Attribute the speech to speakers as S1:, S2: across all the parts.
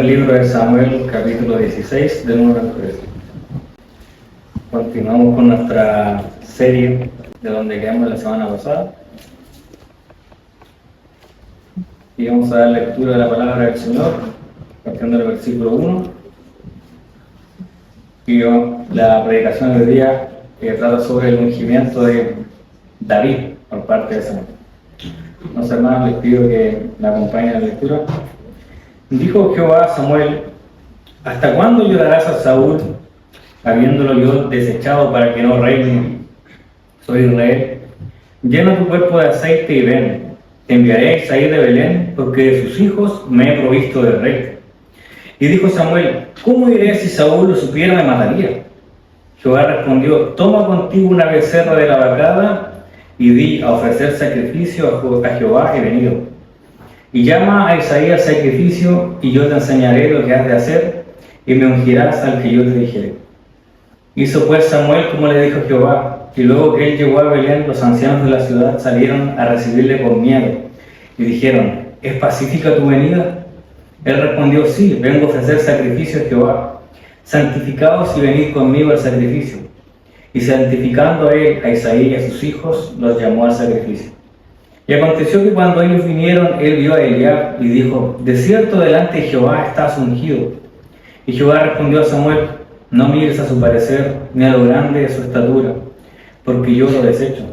S1: Primer libro de Samuel, capítulo 16, del 1 al 3. Continuamos con nuestra serie de donde quedamos la semana pasada. Y vamos a dar lectura de la palabra del Señor, partiendo del versículo 1. Y la predicación del día trata sobre el ungimiento de David por parte de Samuel. Los hermanos les pido que me acompañen en la lectura. Dijo Jehová a Samuel: ¿hasta cuándo llorarás a Saúl, habiéndolo yo desechado para que no reine sobre Israel? Llena tu cuerpo de aceite y ven. Te enviaré a Isaí de Belén, porque de sus hijos me he provisto de rey. Y dijo Samuel: ¿cómo iré? Si Saúl lo supiera, me mataría. Jehová respondió: toma contigo una becerra de la vacada y di a ofrecer sacrificio a Jehová he venido. Y llama a Isaí al sacrificio, y yo te enseñaré lo que has de hacer, y me ungirás al que yo te dijere. Hizo pues Samuel como le dijo Jehová, y luego que él llegó a Belén, los ancianos de la ciudad salieron a recibirle con miedo, y dijeron: ¿es pacífica tu venida? Él respondió: sí, vengo a ofrecer sacrificio a Jehová. Santificaos y venid conmigo al sacrificio. Y santificando a él, a Isaí y a sus hijos, los llamó al sacrificio. Y aconteció que cuando ellos vinieron, él vio a Eliab y dijo: de cierto delante de Jehová estás ungido. Y Jehová respondió a Samuel: no mires a su parecer, ni a lo grande de su estatura, porque yo lo desecho.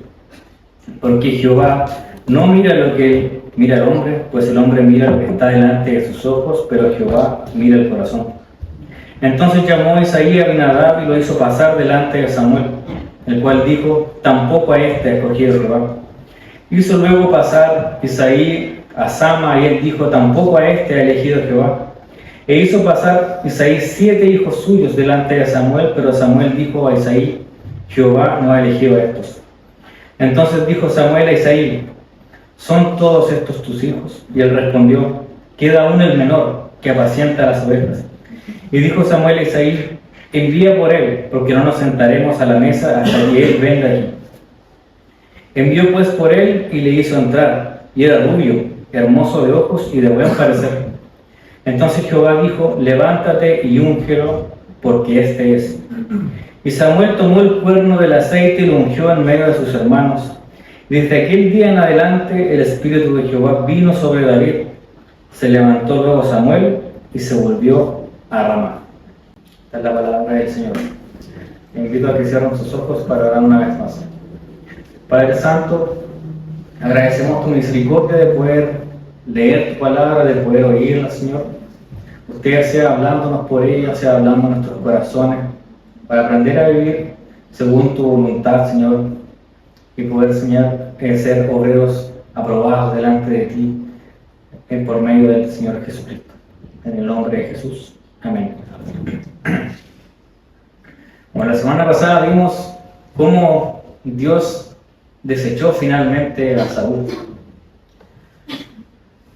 S1: Porque Jehová no mira lo que mira el hombre, pues el hombre mira lo que está delante de sus ojos, pero Jehová mira el corazón. Entonces llamó a Isaí a Abinadab y lo hizo pasar delante de Samuel, el cual dijo: tampoco a este ha escogido Jehová. Hizo luego pasar Isaí a Sama, y él dijo: tampoco a este ha elegido Jehová. E hizo pasar Isaí 7 hijos suyos delante de Samuel, pero Samuel dijo a Isaí: Jehová no ha elegido a estos. Entonces dijo Samuel a Isaí: ¿son todos estos tus hijos? Y él respondió: queda aún el menor, que apacienta las ovejas. Y dijo Samuel a Isaí: envía por él, porque no nos sentaremos a la mesa hasta que él venga aquí. Envió pues por él y le hizo entrar, y era rubio, hermoso de ojos y de buen parecer. Entonces Jehová dijo: levántate y úngelo, porque este es. Y Samuel tomó el cuerno del aceite y lo ungió en medio de sus hermanos. Desde aquel día en adelante el espíritu de Jehová vino sobre David. Se levantó luego Samuel y se volvió a Ramá. Esta es la palabra del Señor. Te invito a que cierren sus ojos para orar una vez más. Padre Santo, agradecemos tu misericordia de poder leer tu palabra, de poder oírla, Señor. Usted sea hablándonos por ella, sea hablando en nuestros corazones, para aprender a vivir según tu voluntad, Señor, y poder, Señor, ser obreros aprobados delante de ti, por medio del Señor Jesucristo. En el nombre de Jesús. Amén. Bueno, la semana pasada vimos cómo Dios desechó finalmente a Saúl.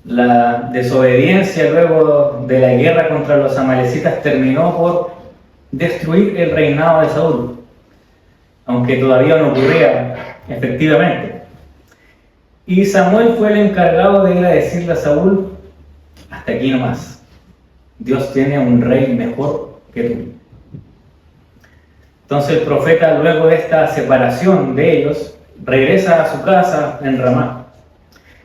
S1: La desobediencia luego de la guerra contra los amalecitas terminó por destruir el reinado de Saúl, aunque todavía no ocurría efectivamente. Y Samuel fue el encargado de ir a decirle a Saúl: hasta aquí nomás, Dios tiene un rey mejor que tú. Entonces el profeta, luego de esta separación de ellos, regresa a su casa en Ramá.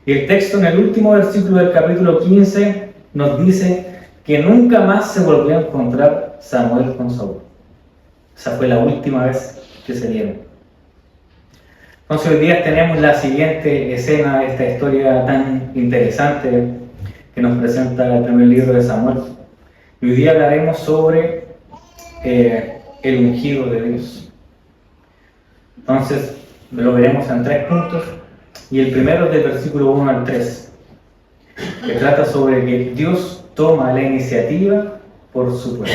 S1: Y el texto en el último versículo del capítulo 15 nos dice que nunca más se volvió a encontrar Samuel con Saúl. Esa fue la última vez que se vieron. Entonces hoy día tenemos la siguiente escena de esta historia tan interesante que nos presenta el primer libro de Samuel. Y hoy día hablaremos sobre el ungido de Dios. Entonces lo veremos en 3 puntos, y el primero es del versículo 1 al 3, que trata sobre que Dios toma la iniciativa por su pueblo.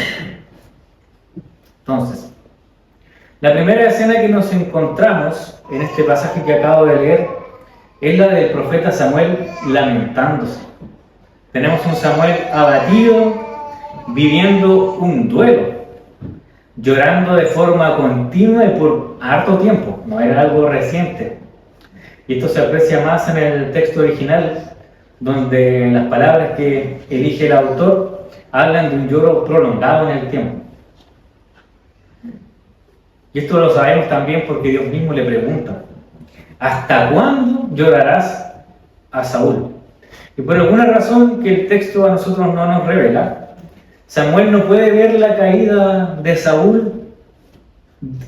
S1: Entonces, la primera escena que nos encontramos en este pasaje que acabo de leer es la del profeta Samuel lamentándose. Tenemos un Samuel abatido, viviendo un duelo, llorando de forma continua y por harto tiempo, no era algo reciente. Y esto se aprecia más en el texto original, donde las palabras que elige el autor hablan de un lloro prolongado en el tiempo. Y esto lo sabemos también porque Dios mismo le pregunta: ¿hasta cuándo llorarás a Saúl? Y por alguna razón que el texto a nosotros no nos revela, Samuel no puede ver la caída de Saúl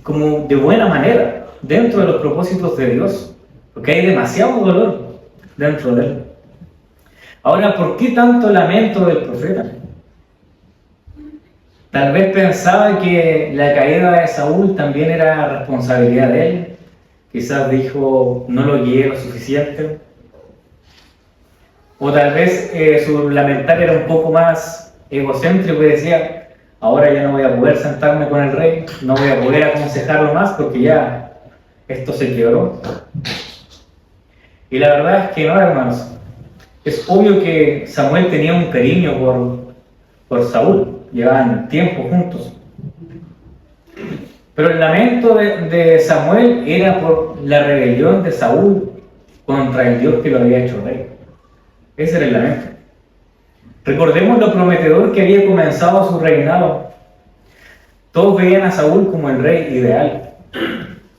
S1: como de buena manera, dentro de los propósitos de Dios, porque hay demasiado dolor dentro de él. Ahora, ¿por qué tanto lamento del profeta? Tal vez pensaba que la caída de Saúl también era responsabilidad de él. Quizás dijo: no lo guié lo suficiente. O tal vez su lamentar era un poco más egocéntrico y decía: ahora ya no voy a poder sentarme con el rey, no voy a poder aconsejarlo más porque ya esto se quebró. Y la verdad es que no, hermanos. Es obvio que Samuel tenía un cariño por Saúl. Llevaban tiempo juntos. Pero el lamento de Samuel era por la rebelión de Saúl contra el Dios que lo había hecho rey. Ese era el lamento. Recordemos lo prometedor que había comenzado su reinado. Todos veían a Saúl como el rey ideal.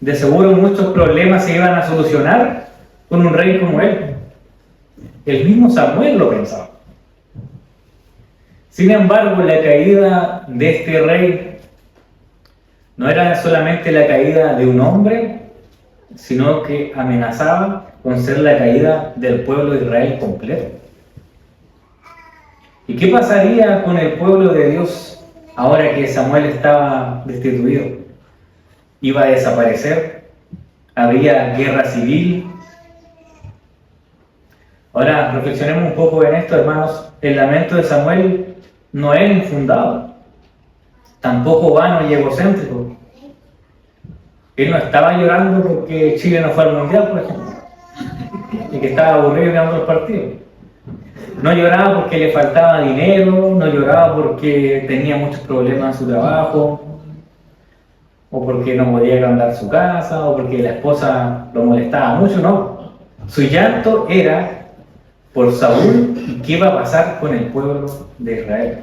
S1: De seguro muchos problemas se iban a solucionar con un rey como él. El mismo Samuel lo pensaba. Sin embargo, la caída de este rey no era solamente la caída de un hombre, sino que amenazaba con ser la caída del pueblo de Israel completo. ¿Y qué pasaría con el pueblo de Dios ahora que Samuel estaba destituido? ¿Iba a desaparecer? ¿Habría guerra civil? Ahora reflexionemos un poco en esto, hermanos. El lamento de Samuel no era infundado, tampoco vano y egocéntrico. Él no estaba llorando porque Chile no fue al Mundial, por ejemplo, y que estaba aburrido mirando los partidos. No lloraba porque le faltaba dinero, no lloraba porque tenía muchos problemas en su trabajo, o porque no podía agrandar su casa, o porque la esposa lo molestaba mucho, no. Su llanto era por Saúl y qué iba a pasar con el pueblo de Israel.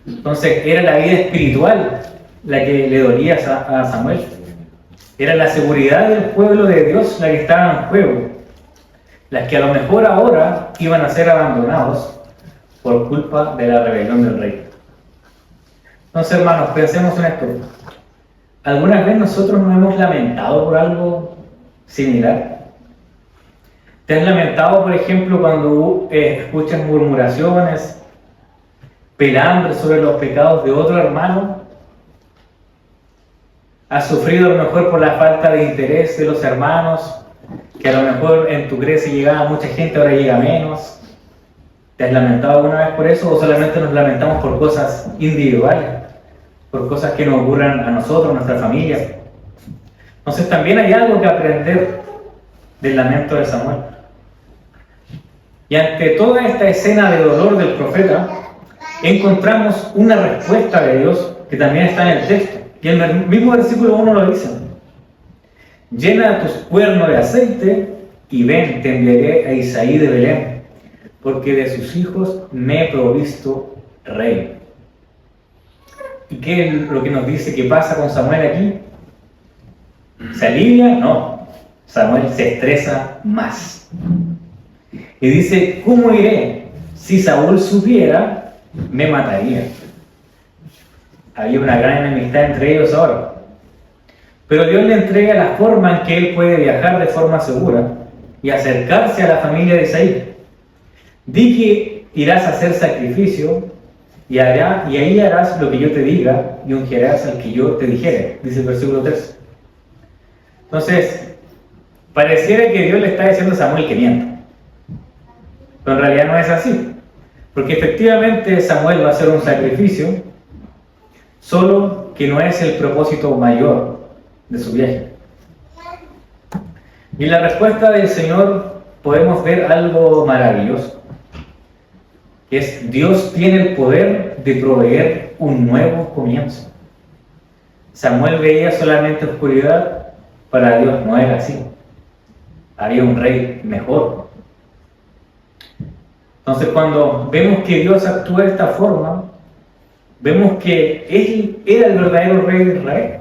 S1: Entonces era la vida espiritual la que le dolía a Samuel. Era la seguridad del pueblo de Dios la que estaba en juego, las que a lo mejor ahora iban a ser abandonados por culpa de la rebelión del rey. Entonces, hermanos, pensemos en esto. ¿Alguna vez nosotros nos hemos lamentado por algo similar? ¿Te has lamentado, por ejemplo, cuando escuchas murmuraciones, pelambres sobre los pecados de otro hermano? ¿Has sufrido a lo mejor por la falta de interés de los hermanos? Que a lo mejor en tu iglesia llegaba mucha gente, ahora llega menos. ¿Te has lamentado alguna vez por eso o solamente nos lamentamos por cosas individuales? Por cosas que nos ocurran a nosotros, a nuestra familia. Entonces también hay algo que aprender del lamento de Samuel. Y ante toda esta escena de dolor del profeta, encontramos una respuesta de Dios que también está en el texto. Y en el mismo versículo 1 lo dice: llena tus cuernos de aceite y ven, te enviaré a Isaí de Belén, porque de sus hijos me he provisto rey. ¿Y qué es lo que nos dice que pasa con Samuel aquí? ¿Se alivia? No. Samuel se estresa más. Y dice: ¿cómo iré? Si Saúl supiera, me mataría. Había una gran enemistad entre ellos ahora. Pero Dios le entrega la forma en que él puede viajar de forma segura y acercarse a la familia de Isaí. Di que irás a hacer sacrificio y ahí harás lo que yo te diga y ungirás al que yo te dijere, dice el versículo 3. Entonces, pareciera que Dios le está diciendo a Samuel que mienta. Pero en realidad no es así. Porque efectivamente Samuel va a hacer un sacrificio, solo que no es el propósito mayor de su viaje. Y en la respuesta del Señor podemos ver algo maravilloso, que es: Dios tiene el poder de proveer un nuevo comienzo. Samuel veía solamente oscuridad, para Dios no era así. Había un rey mejor. Entonces, cuando vemos que Dios actúa de esta forma, vemos que Él era el verdadero rey de Israel.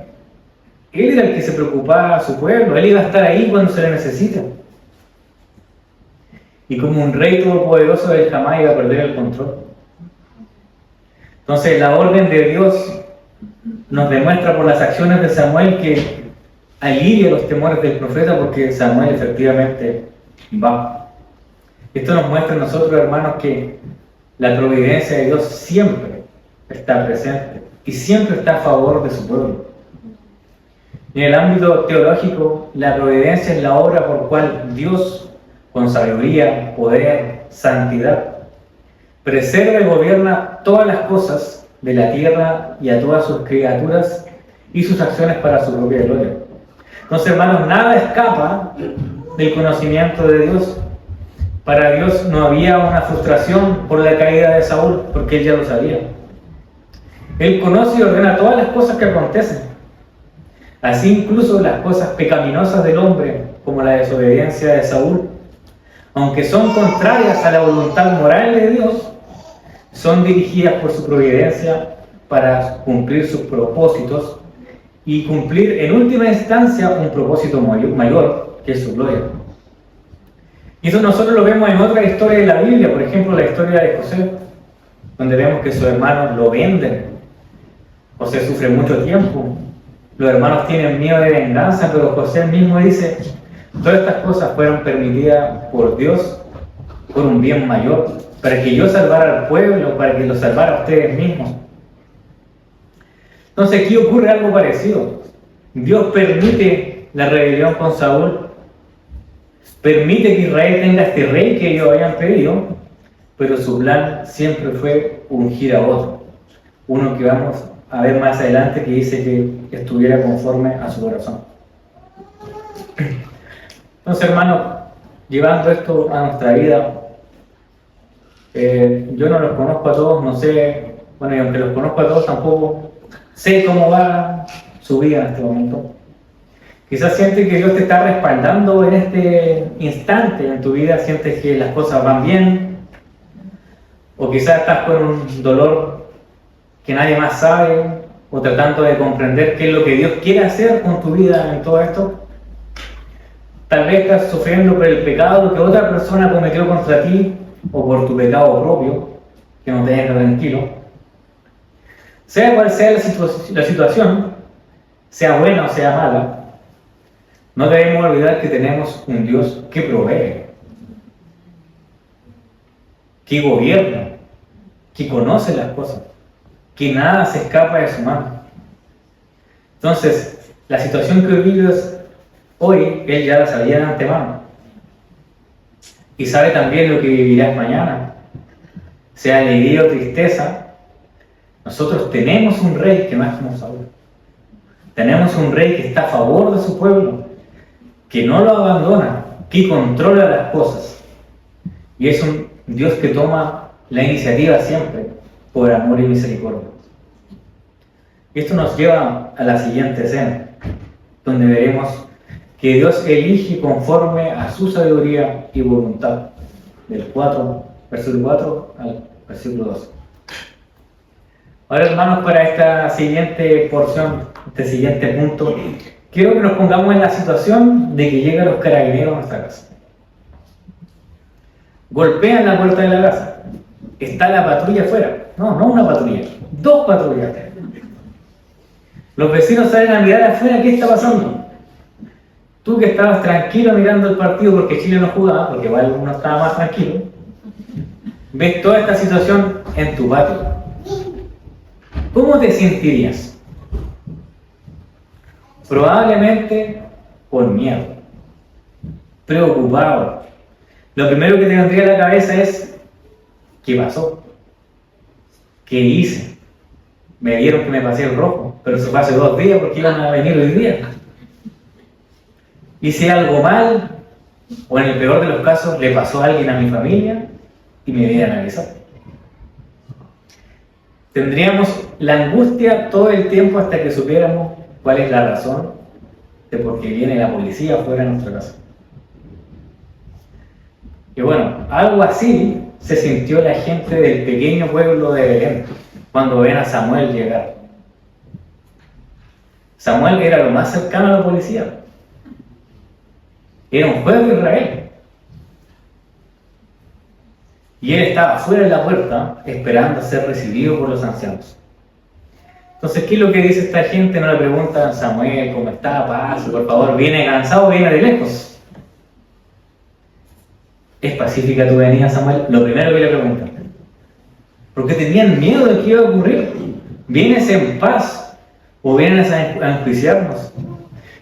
S1: Él era el que se preocupaba a su pueblo. Él iba a estar ahí cuando se le necesita. Y como un rey todopoderoso, Él jamás iba a perder el control. Entonces, la orden de Dios nos demuestra por las acciones de Samuel que alivia los temores del profeta, porque Samuel efectivamente va. Esto nos muestra a nosotros, hermanos, que la providencia de Dios siempre está presente y siempre está a favor de su pueblo. En el ámbito teológico, la providencia es la obra por cual Dios, con sabiduría, poder, santidad, preserva y gobierna todas las cosas de la tierra y a todas sus criaturas y sus acciones para su propia gloria. Entonces, hermanos, nada escapa del conocimiento de Dios. Para Dios no había una frustración por la caída de Saúl, porque Él ya lo sabía. Él conoce y ordena todas las cosas que acontecen. Así incluso las cosas pecaminosas del hombre, como la desobediencia de Saúl, aunque son contrarias a la voluntad moral de Dios, son dirigidas por su providencia para cumplir sus propósitos y cumplir en última instancia un propósito mayor, que es su gloria. Y eso nosotros lo vemos en otra historia de la Biblia, por ejemplo la historia de José, donde vemos que sus hermanos lo venden. José sufre mucho tiempo, los hermanos tienen miedo de venganza, pero José mismo dice: todas estas cosas fueron permitidas por Dios por un bien mayor, para que yo salvara al pueblo, para que lo salvara a ustedes mismos. Entonces aquí ocurre algo parecido. Dios permite la rebelión con Saúl, permite que Israel tenga este rey que ellos habían pedido, pero su plan siempre fue ungir a otro, uno que vamos a ver más adelante, que dice que estuviera conforme a su corazón. Entonces, hermanos, llevando esto a nuestra vida, yo no los conozco a todos, no sé, bueno, y aunque los conozco a todos, tampoco sé cómo va su vida en este momento. Quizás sientes que Dios te está respaldando en este instante en tu vida, sientes que las cosas van bien, o quizás estás con un dolor que nadie más sabe, o tratando de comprender qué es lo que Dios quiere hacer con tu vida en todo esto. Tal vez estás sufriendo por el pecado que otra persona cometió contra ti, o por tu pecado propio, que no te deja tranquilo. Sea cual sea la situación, sea buena o sea mala, no debemos olvidar que tenemos un Dios que provee, que gobierna, que conoce las cosas, que nada se escapa de su mano. Entonces, la situación que vives hoy, Él ya la sabía de antemano. Y sabe también lo que vivirás mañana. Sea alegría o tristeza, nosotros tenemos un rey que no es como Saúl. Tenemos un rey que está a favor de su pueblo, que no lo abandona, que controla las cosas. Y es un Dios que toma la iniciativa siempre por amor y misericordia. Esto nos lleva a la siguiente escena, donde veremos que Dios elige conforme a su sabiduría y voluntad, del versículo 4 al versículo 12. Ahora, hermanos, para esta siguiente porción, este siguiente punto, quiero que nos pongamos en la situación de que llegan los carabineros a nuestra casa. Golpean la puerta de la casa. Está la patrulla afuera. No una patrulla, 2 patrullas. Los vecinos salen a mirar afuera qué está pasando. Tú que estabas tranquilo mirando el partido porque Chile no jugaba, porque igual uno estaba más tranquilo, ves toda esta situación en tu patio. ¿Cómo te sentirías? Probablemente con miedo, preocupado. Lo primero que te vendría a la cabeza es: ¿qué pasó? ¿Qué hice? Me dieron que me pasé el rojo, pero eso fue hace 2 días porque iban a venir hoy día. Hice algo mal, o en el peor de los casos le pasó a alguien a mi familia y me viene a avisar. Tendríamos la angustia todo el tiempo hasta que supiéramos cuál es la razón de por qué viene la policía fuera de nuestra casa. Y bueno, algo así se sintió la gente del pequeño pueblo de Belén cuando ven a Samuel llegar? Samuel era lo más cercano a la policía. Era un juez de Israel. Y él estaba fuera de la puerta esperando ser recibido por los ancianos. Entonces, ¿qué es lo que dice esta gente? No le preguntan a Samuel cómo está, pase, por favor, ¿viene cansado o viene de lejos? ¿Es pacífica tu venida, Samuel? Lo primero que le preguntan. Porque tenían miedo de qué iba a ocurrir. ¿Vienes en paz o vienes a enjuiciarnos?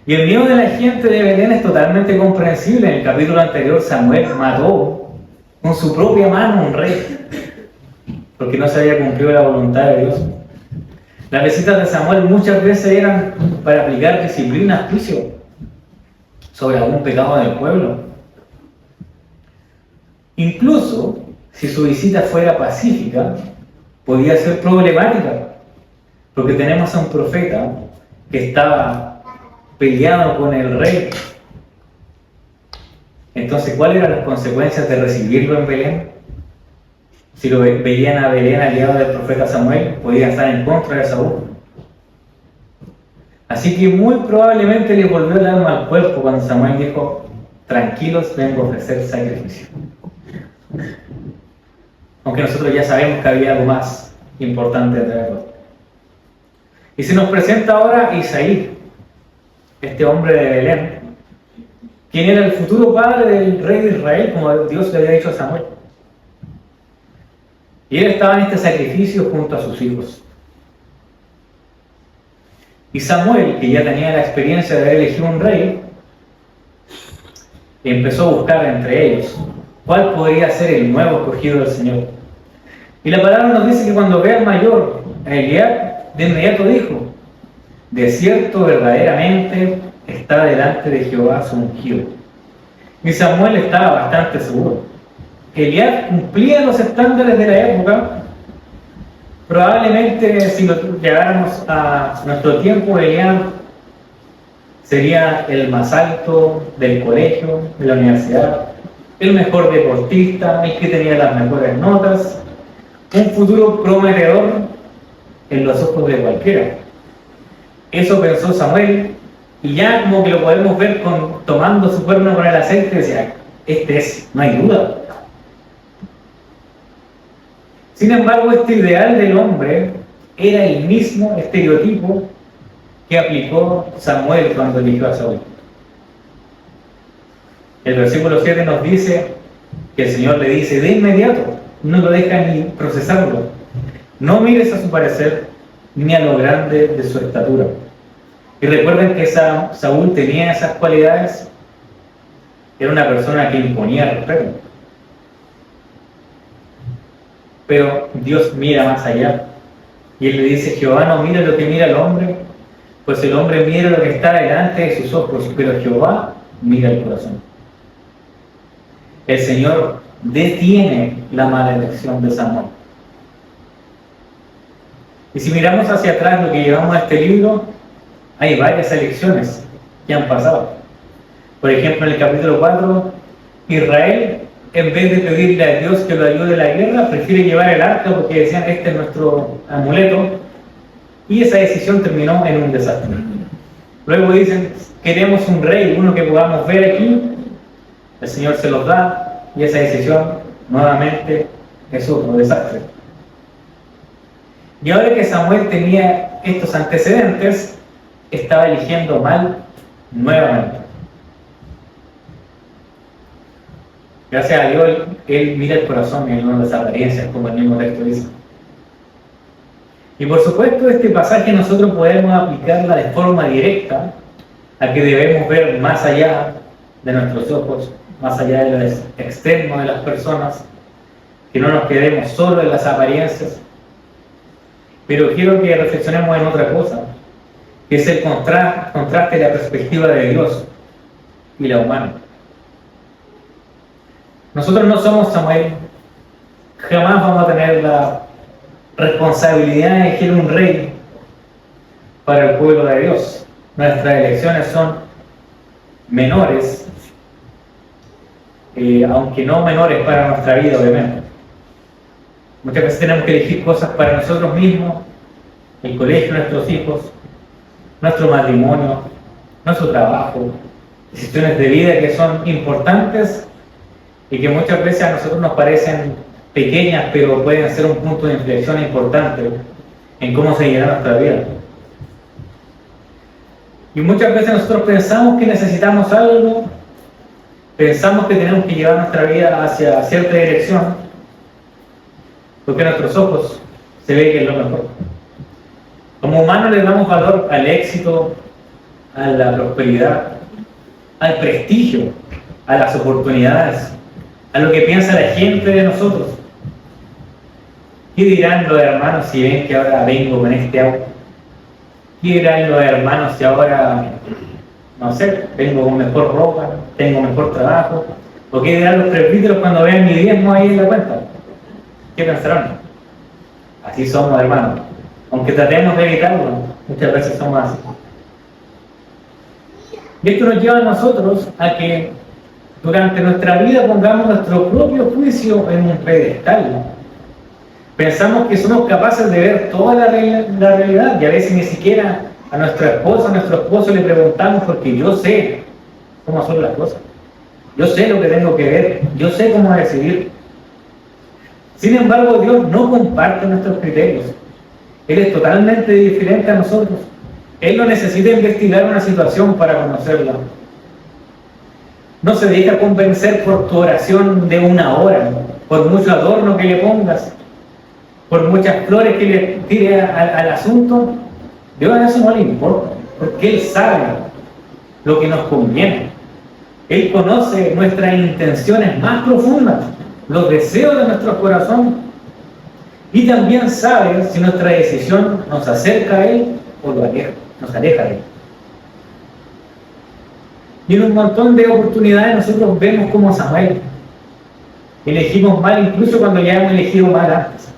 S1: Y el miedo de la gente de Belén es totalmente comprensible. En el capítulo anterior, Samuel mató con su propia mano un rey, porque no se había cumplido la voluntad de Dios. Las visitas de Samuel muchas veces eran para aplicar disciplina, juicio sobre algún pecado del pueblo. Incluso si su visita fuera pacífica, podía ser problemática, porque tenemos a un profeta que estaba peleado con el rey. Entonces, ¿cuáles eran las consecuencias de recibirlo en Belén? Si lo veían a Belén aliado del profeta Samuel, podía estar en contra de Saúl. Así que muy probablemente le volvió el alma al cuerpo cuando Samuel dijo: tranquilos, vengo a ofrecer sacrificio. Aunque nosotros ya sabemos que había algo más importante detrás de todo. Y se nos presenta ahora Isaí, este hombre de Belén, quien era el futuro padre del rey de Israel, como Dios le había dicho a Samuel. Y él estaba en este sacrificio junto a sus hijos. Y Samuel, que ya tenía la experiencia de haber elegido un rey, empezó a buscar entre ellos cuál podría ser el nuevo escogido del Señor. Y la palabra nos dice que cuando ve al mayor, a Eliab, de inmediato dijo: de cierto, verdaderamente está delante de Jehová su ungido. Y Samuel estaba bastante seguro. Eliab cumplía los estándares de la época. Probablemente, si lo lleváramos a nuestro tiempo, Eliab sería el más alto del colegio, de la universidad, el mejor deportista, el que tenía las mejores notas, un futuro prometedor en los ojos de cualquiera. Eso pensó Samuel, y ya como que lo podemos ver tomando su cuerno con el aceite, decía: este es, no hay duda. Sin embargo, este ideal del hombre era el mismo estereotipo que aplicó Samuel cuando eligió a Saúl. El versículo 7 nos dice que el Señor le dice de inmediato, no lo deja ni procesarlo: no mires a su parecer ni a lo grande de su estatura. Y recuerden que Saúl tenía esas cualidades. Era una persona que imponía respeto. Pero Dios mira más allá. Y Él le dice: Jehová no mira lo que mira el hombre, pues el hombre mira lo que está delante de sus ojos, pero Jehová mira el corazón. El Señor detiene la mala elección de Samuel. Y si miramos hacia atrás lo que llevamos a este libro, hay varias elecciones que han pasado. Por ejemplo, en el capítulo 4, Israel, en vez de pedirle a Dios que lo ayude en la guerra, prefiere llevar el arca porque decían: este es nuestro amuleto. Y esa decisión terminó en un desastre. Luego dicen: queremos un rey, uno que podamos ver aquí. El Señor se los da, y esa decisión nuevamente es otro desastre. Y ahora que Samuel tenía estos antecedentes, estaba eligiendo mal nuevamente. Gracias a Dios, él mira el corazón y no las apariencias, como el mismo texto dice. Y por supuesto, este pasaje nosotros podemos aplicarla de forma directa a que debemos ver más allá de nuestros ojos, más allá de lo externo de las personas, que no nos quedemos solo en las apariencias. Pero quiero que reflexionemos en otra cosa, que es el contraste de la perspectiva de Dios y la humana. Nosotros no somos Samuel, jamás vamos a tener la responsabilidad de elegir un rey para el pueblo de Dios. Nuestras elecciones son menores, aunque no menores para nuestra vida, obviamente. Muchas veces tenemos que elegir cosas para nosotros mismos, el colegio de nuestros hijos, nuestro matrimonio, nuestro trabajo, decisiones de vida que son importantes y que muchas veces a nosotros nos parecen pequeñas, pero pueden ser un punto de inflexión importante en cómo seguirá nuestra vida. Y muchas veces nosotros pensamos que necesitamos algo, pensamos que tenemos que llevar nuestra vida hacia cierta dirección, porque a nuestros ojos se ve que es lo mejor. Como humanos le damos valor al éxito, a la prosperidad, al prestigio, a las oportunidades, a lo que piensa la gente de nosotros. ¿Qué dirán los hermanos si ven que ahora vengo con este auto? ¿Qué dirán los hermanos si ahora, no sé, vengo con mejor ropa, tengo mejor trabajo? ¿O qué dirán los presbíteros cuando vean mi diezmo ahí en la cuenta? ¿Qué pensarán? Así somos, hermanos. Aunque tratemos de evitarlo, muchas veces somos así. Y esto nos lleva a nosotros a que durante nuestra vida pongamos nuestro propio juicio en un pedestal. Pensamos que somos capaces de ver toda la realidad y a veces ni siquiera a nuestra esposa, a nuestro esposo le preguntamos porque yo sé cómo son las cosas. Yo sé lo que tengo que ver, yo sé cómo decidir. Sin embargo, Dios no comparte nuestros criterios. Él es totalmente diferente a nosotros. Él no necesita investigar una situación para conocerla. No se deja convencer por tu oración de una hora, por mucho adorno que le pongas, por muchas flores que le tire al asunto. Dios a eso no le importa, porque Él sabe lo que nos conviene. Él conoce nuestras intenciones más profundas, los deseos de nuestro corazón, y también sabe si nuestra decisión nos acerca a Él o nos aleja de Él. Y en un montón de oportunidades nosotros vemos como Samuel elegimos mal, incluso cuando ya hemos elegido mal antes.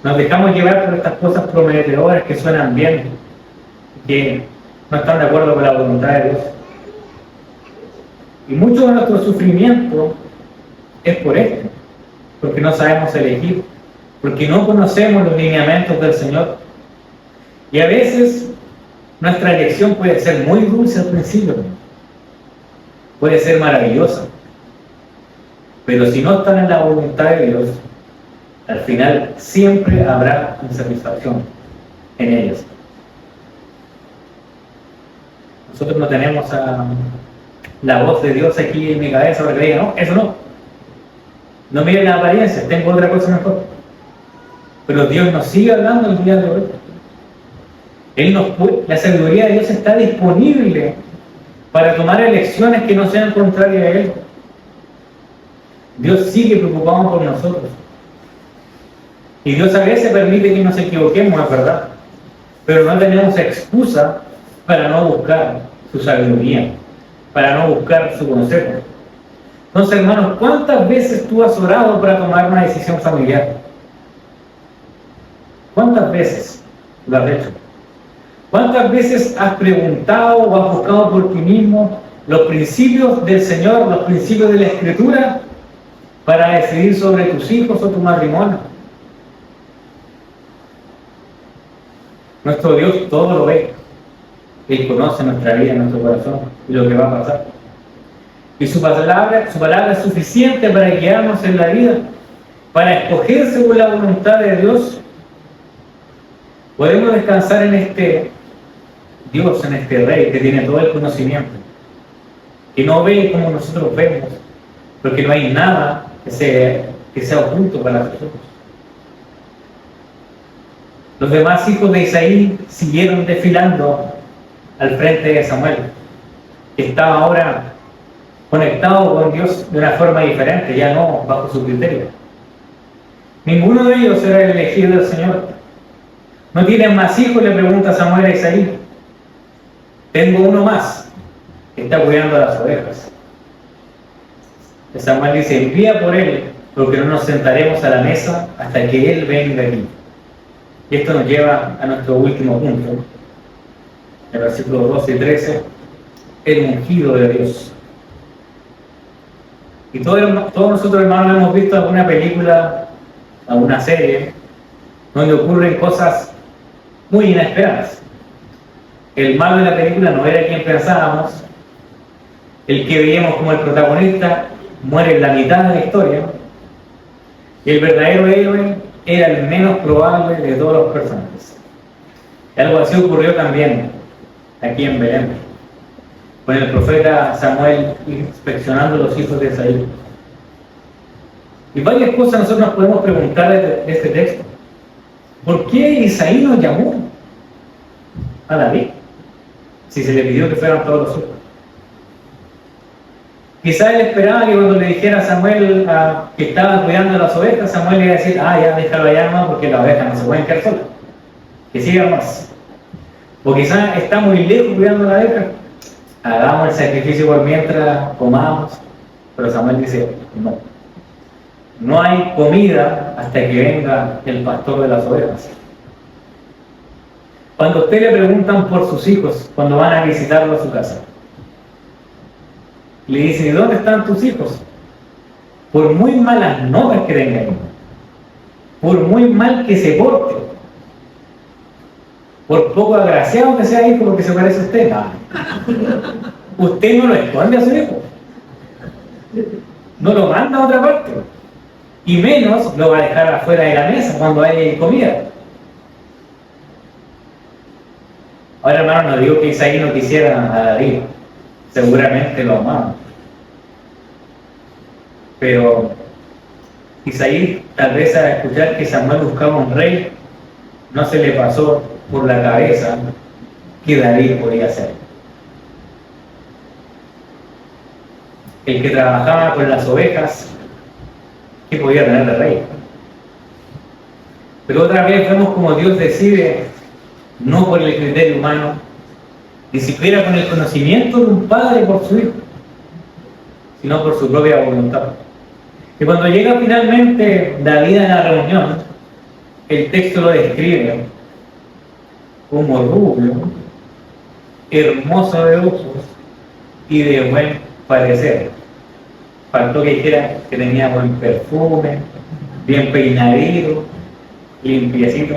S1: Nos dejamos llevar por estas cosas prometedoras que suenan bien, que no están de acuerdo con la voluntad de Dios. Y mucho de nuestro sufrimiento es por esto, porque no sabemos elegir, porque no conocemos los lineamientos del Señor. Y a veces nuestra elección puede ser muy dulce al principio, puede ser maravillosa, pero si no están en la voluntad de Dios, al final siempre habrá insatisfacción en ellas. Nosotros no tenemos la voz de Dios aquí en mi cabeza para que diga, no, eso no. No miren la apariencia, tengo otra cosa mejor. Pero Dios nos sigue hablando el día de hoy. La sabiduría de Dios está disponible para tomar elecciones que no sean contrarias a Él. Dios sigue preocupado por nosotros. Y Dios a veces permite que nos equivoquemos, es verdad. Pero no tenemos excusa para no buscar su sabiduría, para no buscar su consejo. Entonces, hermanos, ¿cuántas veces tú has orado para tomar una decisión familiar? ¿Cuántas veces lo has hecho? ¿Cuántas veces has preguntado o has buscado por ti mismo los principios del Señor, los principios de la Escritura, para decidir sobre tus hijos o tu matrimonio? Nuestro Dios todo lo ve. Él conoce nuestra vida, nuestro corazón y lo que va a pasar. Y su palabra es suficiente para guiarnos en la vida, para escoger según la voluntad de Dios. Podemos descansar en este Dios, en este Rey que tiene todo el conocimiento, que no ve como nosotros vemos, porque no hay nada que sea oculto para nosotros. Los demás hijos de Isaí siguieron desfilando al frente de Samuel, que estaba ahora conectado con Dios de una forma diferente, ya no bajo su criterio. Ninguno de ellos era el elegido del Señor. ¿No tienen más hijos?, le pregunta Samuel a Isaí. Tengo uno más, que está cuidando a las ovejas. Y Samuel dice, envía por él, porque no nos sentaremos a la mesa hasta que él venga aquí. Y esto nos lleva a nuestro último punto, el versículo 12 y 13, el ungido de Dios. Y todos nosotros, hermanos, hemos visto alguna película a una serie donde ocurren cosas muy inesperadas. El malo de la película no era quien pensábamos, el que veíamos como el protagonista muere en la mitad de la historia, y el verdadero héroe era el menos probable de todos los personajes. Algo así ocurrió también aquí en Belén, con el profeta Samuel inspeccionando los hijos de Isaí. Y varias cosas nosotros nos podemos preguntar de este texto. ¿Por qué Isaí no llamó a David si se le pidió que fueran todos los hijos? Quizás él esperaba que cuando le dijera a Samuel que estaba cuidando las ovejas, Samuel le iba a decir, ya déjalo allá más porque las ovejas no se pueden quedar solas, que sigan más. O quizás está muy lejos cuidando la oveja, hagamos el sacrificio por mientras comamos. Pero Samuel dice, no hay comida hasta que venga el pastor de las ovejas. Cuando a usted le preguntan por sus hijos, cuando van a visitarlo a su casa, le dicen, ¿y dónde están tus hijos? Por muy malas notas que tengan, por muy mal que se porte, por poco agraciado que sea hijo porque se parece a usted, usted no lo esconde a su hijo, no lo manda a otra parte, y menos lo va a dejar afuera de la mesa cuando hay comida. Ahora, hermano, no digo que Isaí no quisiera a David, seguramente lo amaba, pero Isaí, tal vez al escuchar que Samuel buscaba un rey, no se le pasó por la cabeza que David podía ser. El que trabajaba con las ovejas, ¿qué podía tener de rey? Pero otra vez vemos como Dios decide, no por el criterio humano, ni siquiera con el conocimiento de un padre por su hijo, sino por su propia voluntad. Y cuando llega finalmente David a la reunión, el texto lo describe como rubio, hermoso de ojos y de buen parecer. Faltó que dijera que tenía buen perfume, bien peinadito, limpiecito.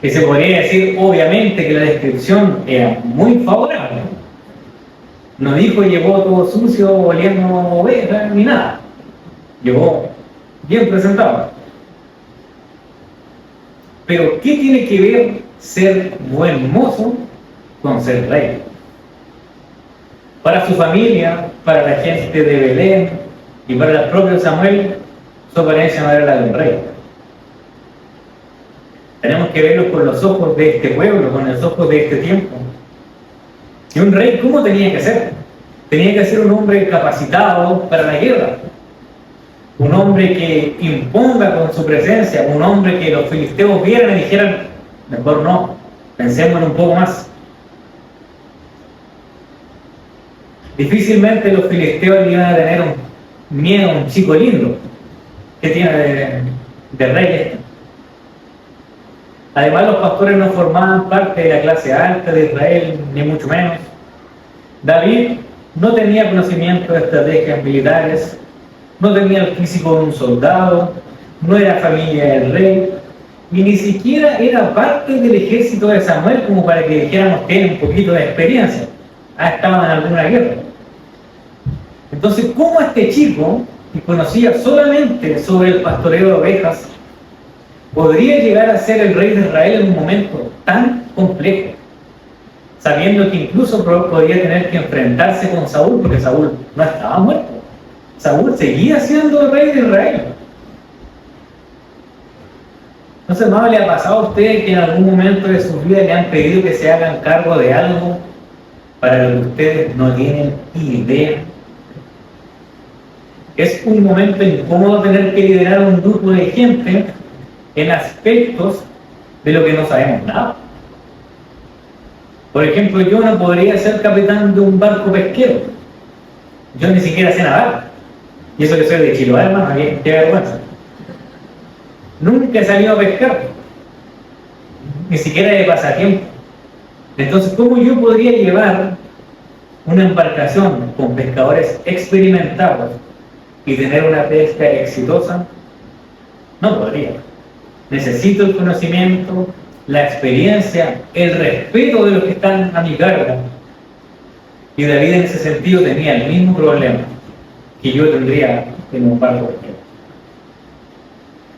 S1: Que se podría decir, obviamente, que la descripción era muy favorable. No dijo llegó todo sucio, oliendo oveja, ni nada. Llegó bien presentado. Pero, ¿qué tiene que ver ser buen mozo con ser rey? Para su familia, para la gente de Belén y para el propio Samuel, su apariencia no era la de un rey. Tenemos que verlo con los ojos de este pueblo, con los ojos de este tiempo. ¿Y un rey cómo tenía que ser? Tenía que ser un hombre capacitado para la guerra, un hombre que imponga con su presencia, un hombre que los filisteos vieran y dijeran, mejor no, pensemos un poco más. Difícilmente los filisteos le iban a tener un miedo a un chico lindo que tiene de rey este. Además, los pastores no formaban parte de la clase alta de Israel, ni mucho menos. David no tenía conocimiento de estrategias militares, no tenía el físico de un soldado, no era familia del rey, y ni siquiera era parte del ejército de Samuel como para que dijéramos que tiene un poquito de experiencia. Estaba en alguna guerra. Entonces, ¿cómo este chico, que conocía solamente sobre el pastoreo de ovejas, podría llegar a ser el rey de Israel en un momento tan complejo, sabiendo que incluso podría tener que enfrentarse con Saúl, porque Saúl no estaba muerto? Saúl seguía siendo el rey de Israel. ¿No se le ha pasado a usted que en algún momento de su vida le han pedido que se hagan cargo de algo para lo que ustedes no tienen idea? Es un momento incómodo tener que liderar un grupo de gente en aspectos de lo que no sabemos nada. Por ejemplo, yo no podría ser capitán de un barco pesquero. Yo ni siquiera sé nadar. Y eso que soy de Chiloé, hermano, qué vergüenza. Nunca he salido a pescar. Ni siquiera de pasatiempo. Entonces, ¿cómo yo podría llevar una embarcación con pescadores experimentados y tener una pesca exitosa No podría. Necesito el conocimiento, la experiencia, el respeto de los que están a mi cargo. Y David en ese sentido tenía el mismo problema que yo tendría en un barco pesquero.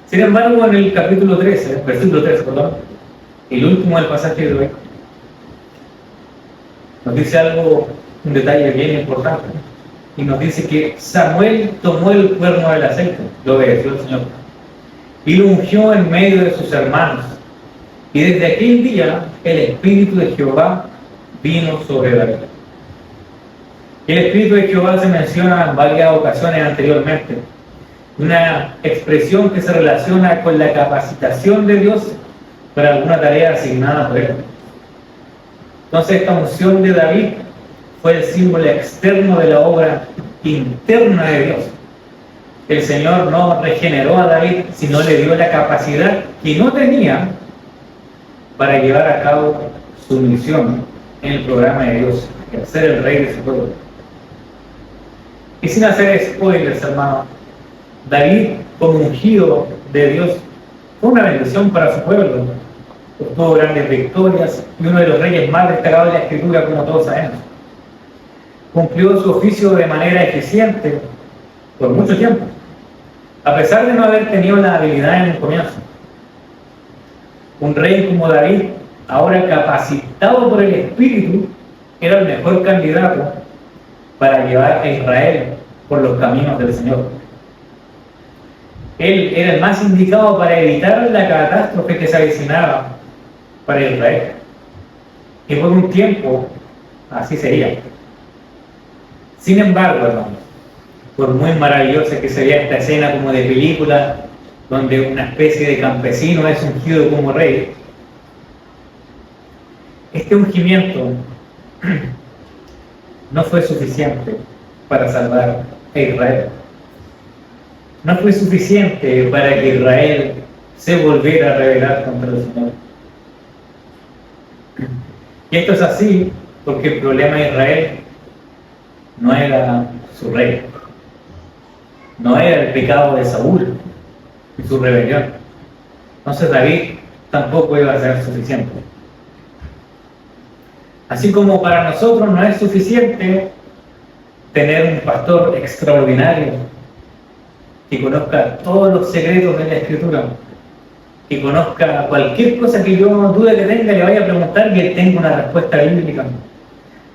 S1: Sin embargo, en el capítulo 13, versículo 13, perdón, el último del pasaje de hoy, nos dice algo, un detalle bien importante. Y nos dice que Samuel tomó el cuerno del aceite, lo obedeció el Señor, y lo ungió en medio de sus hermanos. Y desde aquel día el Espíritu de Jehová vino sobre David. El Espíritu de Jehová se menciona en varias ocasiones anteriormente. Una expresión que se relaciona con la capacitación de Dios para alguna tarea asignada por él. Entonces esta unción de David fue el símbolo externo de la obra interna de Dios. El Señor no regeneró a David, sino le dio la capacidad que no tenía para llevar a cabo su misión en el programa de Dios, el ser el rey de su pueblo. Y sin hacer spoilers, hermano, David, como ungido de Dios, fue una bendición para su pueblo. Obtuvo grandes victorias y uno de los reyes más destacados de la Escritura, como todos sabemos. Cumplió su oficio de manera eficiente por mucho tiempo, a pesar de no haber tenido la habilidad en el comienzo. Un rey como David, ahora capacitado por el Espíritu, era el mejor candidato para llevar a Israel por los caminos del Señor. Él era el más indicado para evitar la catástrofe que se avecinaba para Israel. Y por un tiempo así sería. Sin embargo, hermanos, por muy maravillosa que se vea esta escena como de película, donde una especie de campesino es ungido como rey, este ungimiento no fue suficiente para salvar a Israel. No fue suficiente para que Israel se volviera a rebelar contra el Señor. Y esto es así porque el problema de Israel no era su rey, no era el pecado de Saúl y su rebelión. Entonces David tampoco iba a ser suficiente. Así como para nosotros no es suficiente tener un pastor extraordinario que conozca todos los secretos de la Escritura, que conozca cualquier cosa que yo dude que tenga, le vaya a preguntar y él tenga una respuesta bíblica.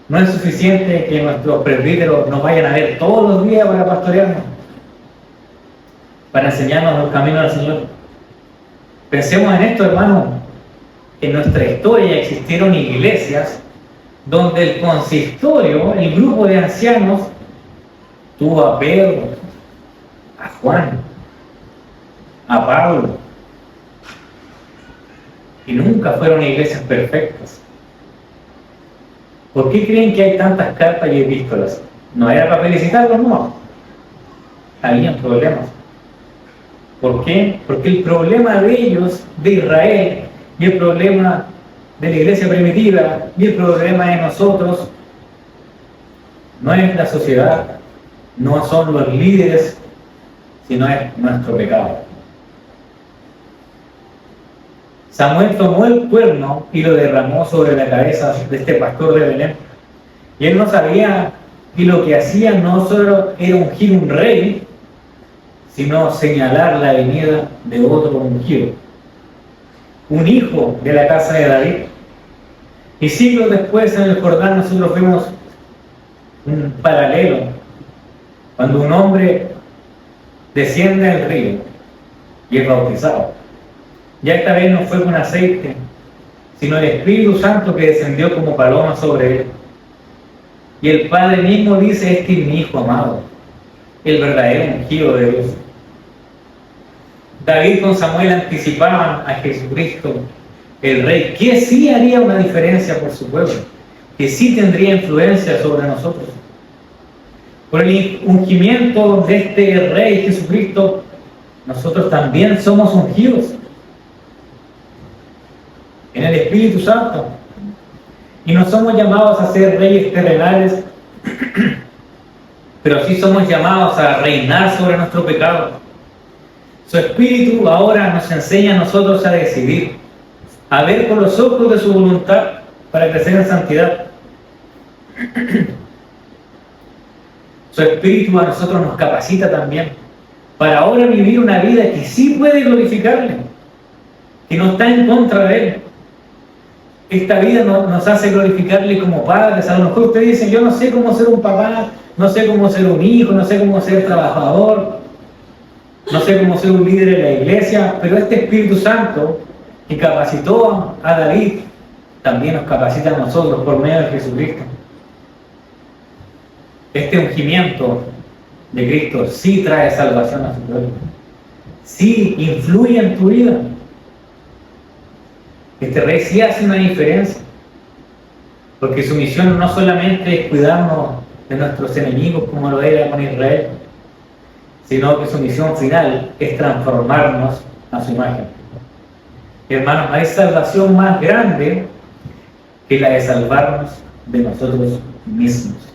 S1: No es suficiente que nuestros presbíteros nos vayan a ver todos los días para pastorearnos, para enseñarnos los caminos del Señor. Pensemos en esto, hermanos. En nuestra historia existieron iglesias donde el consistorio, el grupo de ancianos, tuvo a Pedro, a Juan, a Pablo, y nunca fueron iglesias perfectas. ¿Por qué creen que hay tantas cartas y epístolas? No era para felicitarlos, no. Habían problemas. ¿Por qué? Porque el problema de ellos, de Israel, y el problema de la iglesia primitiva, y el problema de nosotros, no es la sociedad, no son los líderes, sino es nuestro pecado. Samuel tomó el cuerno y lo derramó sobre la cabeza de este pastor de Belén. Y él no sabía que lo que hacía no solo era ungir un rey, sino señalar la venida de otro ungido, un hijo de la casa de David. Y siglos después en el Jordán nosotros vemos un paralelo, cuando un hombre desciende al río y es bautizado. Ya esta vez no fue con aceite, sino el Espíritu Santo que descendió como paloma sobre él. Y el Padre mismo dice: este es mi Hijo amado, el verdadero ungido de Dios. David con Samuel anticipaban a Jesucristo, el Rey, que sí haría una diferencia por su pueblo, que sí tendría influencia sobre nosotros. Por el ungimiento de este Rey Jesucristo, nosotros también somos ungidos en el Espíritu Santo. Y no somos llamados a ser reyes terrenales, pero sí somos llamados a reinar sobre nuestro pecado. Su Espíritu ahora nos enseña a nosotros a decidir, a ver con los ojos de su voluntad para crecer en santidad. Su Espíritu a nosotros nos capacita también para ahora vivir una vida que sí puede glorificarle, que no está en contra de Él. Esta vida nos hace glorificarle como padres. A lo mejor ustedes dicen, yo no sé cómo ser un papá, no sé cómo ser un hijo, no sé cómo ser trabajador, no sé cómo ser un líder en la iglesia, pero este Espíritu Santo que capacitó a David, también nos capacita a nosotros por medio de Jesucristo. Este ungimiento de Cristo sí trae salvación a su pueblo, sí influye en tu vida. Este rey sí hace una diferencia, porque su misión no solamente es cuidarnos de nuestros enemigos como lo era con Israel, sino que su misión final es transformarnos a su imagen. Hermanos, hay salvación más grande que la de salvarnos de nosotros mismos.